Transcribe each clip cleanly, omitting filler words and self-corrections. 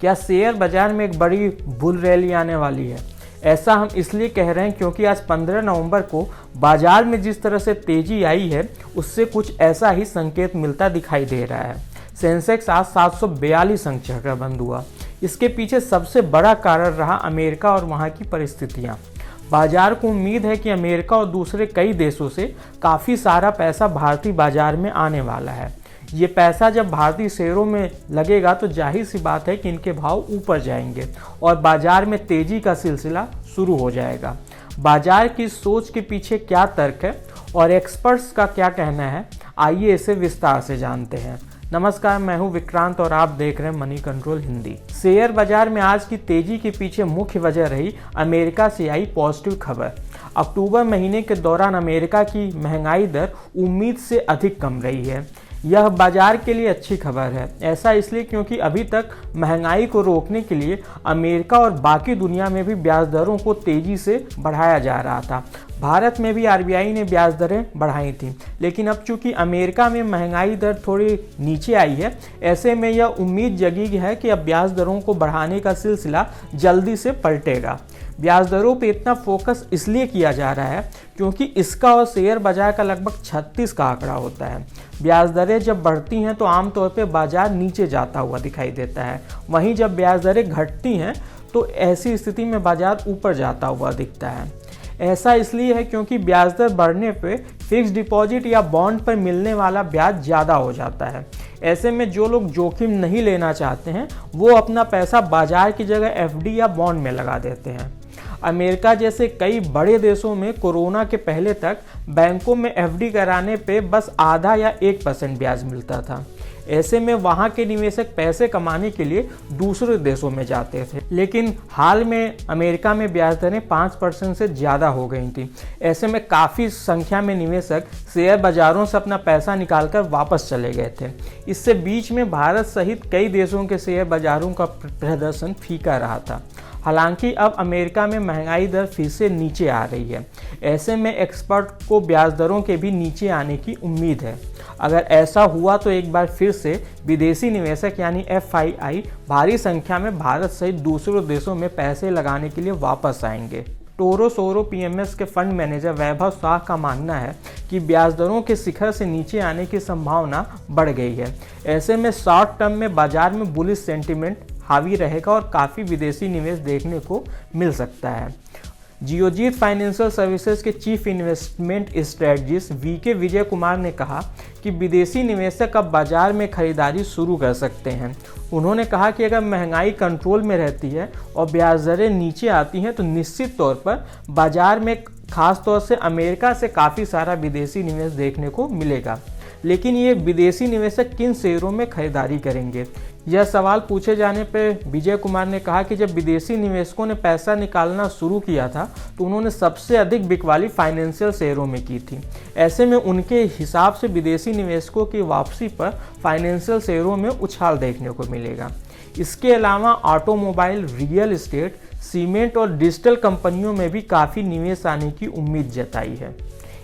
क्या शेयर बाजार में एक बड़ी बुल रैली आने वाली है? ऐसा हम इसलिए कह रहे हैं क्योंकि आज 15 नवंबर को बाजार में जिस तरह से तेजी आई है उससे कुछ ऐसा ही संकेत मिलता दिखाई दे रहा है। सेंसेक्स आज 742 अंक चढ़कर बंद हुआ। इसके पीछे सबसे बड़ा कारण रहा अमेरिका और वहाँ की परिस्थितियाँ। बाजार को उम्मीद है कि अमेरिका और दूसरे कई देशों से काफ़ी सारा पैसा भारतीय बाजार में आने वाला है। ये पैसा जब भारतीय शेयरों में लगेगा तो जाहिर सी बात है कि इनके भाव ऊपर जाएंगे और बाजार में तेजी का सिलसिला शुरू हो जाएगा। बाजार की सोच के पीछे क्या तर्क है और एक्सपर्ट्स का क्या कहना है, आइए इसे विस्तार से जानते हैं। नमस्कार, मैं हूं विक्रांत और आप देख रहे हैं मनी कंट्रोल हिंदी। शेयर बाजार में आज की तेजी के पीछे मुख्य वजह रही अमेरिका से आई पॉजिटिव खबर। अक्टूबर महीने के दौरान अमेरिका की महंगाई दर उम्मीद से अधिक कम रही है। यह बाजार के लिए अच्छी खबर है। ऐसा इसलिए क्योंकि अभी तक महंगाई को रोकने के लिए अमेरिका और बाकी दुनिया में भी ब्याज दरों को तेजी से बढ़ाया जा रहा था। भारत में भी आरबीआई ने ब्याज दरें बढ़ाई थी, लेकिन अब चूंकि अमेरिका में महंगाई दर थोड़ी नीचे आई है, ऐसे में यह उम्मीद जगी है कि अब ब्याज दरों को बढ़ाने का सिलसिला जल्दी से पलटेगा। ब्याज दरों पे इतना फोकस इसलिए किया जा रहा है क्योंकि इसका और शेयर बाजार का लगभग 36 का आंकड़ा होता है। ब्याज दरें जब बढ़ती हैं तो आमतौर पे बाजार नीचे जाता हुआ दिखाई देता है, वहीं जब ब्याज दरें घटती हैं तो ऐसी स्थिति में बाजार ऊपर जाता हुआ दिखता है। ऐसा इसलिए है क्योंकि ब्याज दर बढ़ने पे फिक्स डिपॉजिट या बॉन्ड पर मिलने वाला ब्याज ज़्यादा हो जाता है। ऐसे में जो लोग जोखिम नहीं लेना चाहते हैं वो अपना पैसा बाजार की जगह एफडी या बॉन्ड में लगा देते हैं। अमेरिका जैसे कई बड़े देशों में कोरोना के पहले तक बैंकों में एफडी कराने पे बस आधा या 1% ब्याज मिलता था। ऐसे में वहाँ के निवेशक पैसे कमाने के लिए दूसरे देशों में जाते थे, लेकिन हाल में अमेरिका में ब्याज दरें 5% से ज़्यादा हो गई थी। ऐसे में काफ़ी संख्या में निवेशक शेयर बाजारों से अपना पैसा निकालकर वापस चले गए थे। इससे बीच में भारत सहित कई देशों के शेयर बाजारों का प्रदर्शन फीका रहा था। हालांकि अब अमेरिका में महंगाई दर फिर से नीचे आ रही है। ऐसे में एक्सपर्ट को ब्याज दरों के भी नीचे आने की उम्मीद है। अगर ऐसा हुआ तो एक बार फिर से विदेशी निवेशक यानी एफआईआई भारी संख्या में भारत सहित दूसरे देशों में पैसे लगाने के लिए वापस आएंगे। टोरो सोरो पीएमएस के फंड मैनेजर वैभव शाह का मानना है कि ब्याज दरों के शिखर से नीचे आने की संभावना बढ़ गई है। ऐसे में शॉर्ट टर्म में बाजार में बुलिश सेंटिमेंट हावी रहेगा और काफ़ी विदेशी निवेश देखने को मिल सकता है। जियोजीत फाइनेंशियल सर्विसेज के chief investment strategist VK Vijay Kumar ने कहा कि विदेशी निवेशक अब बाजार में खरीदारी शुरू कर सकते हैं। उन्होंने कहा कि अगर महंगाई कंट्रोल में रहती है और ब्याज दरें नीचे आती हैं तो निश्चित तौर पर बाजार में खास तौर से अमेरिका से काफ़ी सारा विदेशी निवेश देखने को मिलेगा। लेकिन ये विदेशी निवेशक किन शेयरों में खरीदारी करेंगे? यह सवाल पूछे जाने पर विजय कुमार ने कहा कि जब विदेशी निवेशकों ने पैसा निकालना शुरू किया था तो उन्होंने सबसे अधिक बिकवाली फाइनेंशियल शेयरों में की थी। ऐसे में उनके हिसाब से विदेशी निवेशकों की वापसी पर फाइनेंशियल शेयरों में उछाल देखने को मिलेगा। इसके अलावा ऑटोमोबाइल, रियल एस्टेट, सीमेंट और डिजिटल कंपनियों में भी काफ़ी निवेश आने की उम्मीद जताई है।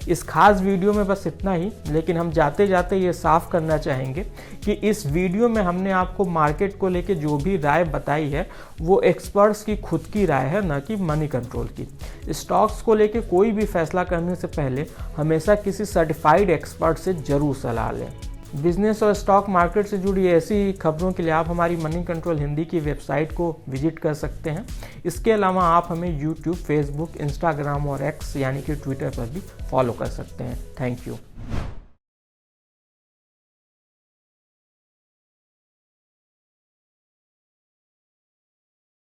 इस खास वीडियो में बस इतना ही, लेकिन हम जाते जाते ये साफ करना चाहेंगे कि इस वीडियो में हमने आपको मार्केट को लेके जो भी राय बताई है वो एक्सपर्ट्स की खुद की राय है, न कि मनी कंट्रोल की। स्टॉक्स को लेके कोई भी फैसला करने से पहले हमेशा किसी सर्टिफाइड एक्सपर्ट से ज़रूर सलाह लें। बिजनेस और स्टॉक मार्केट से जुड़ी ऐसी खबरों के लिए आप हमारी मनी कंट्रोल हिंदी की वेबसाइट को विजिट कर सकते हैं। इसके अलावा आप हमें यूट्यूब, फेसबुक, इंस्टाग्राम और एक्स यानी कि ट्विटर पर भी फॉलो कर सकते हैं। Thank you.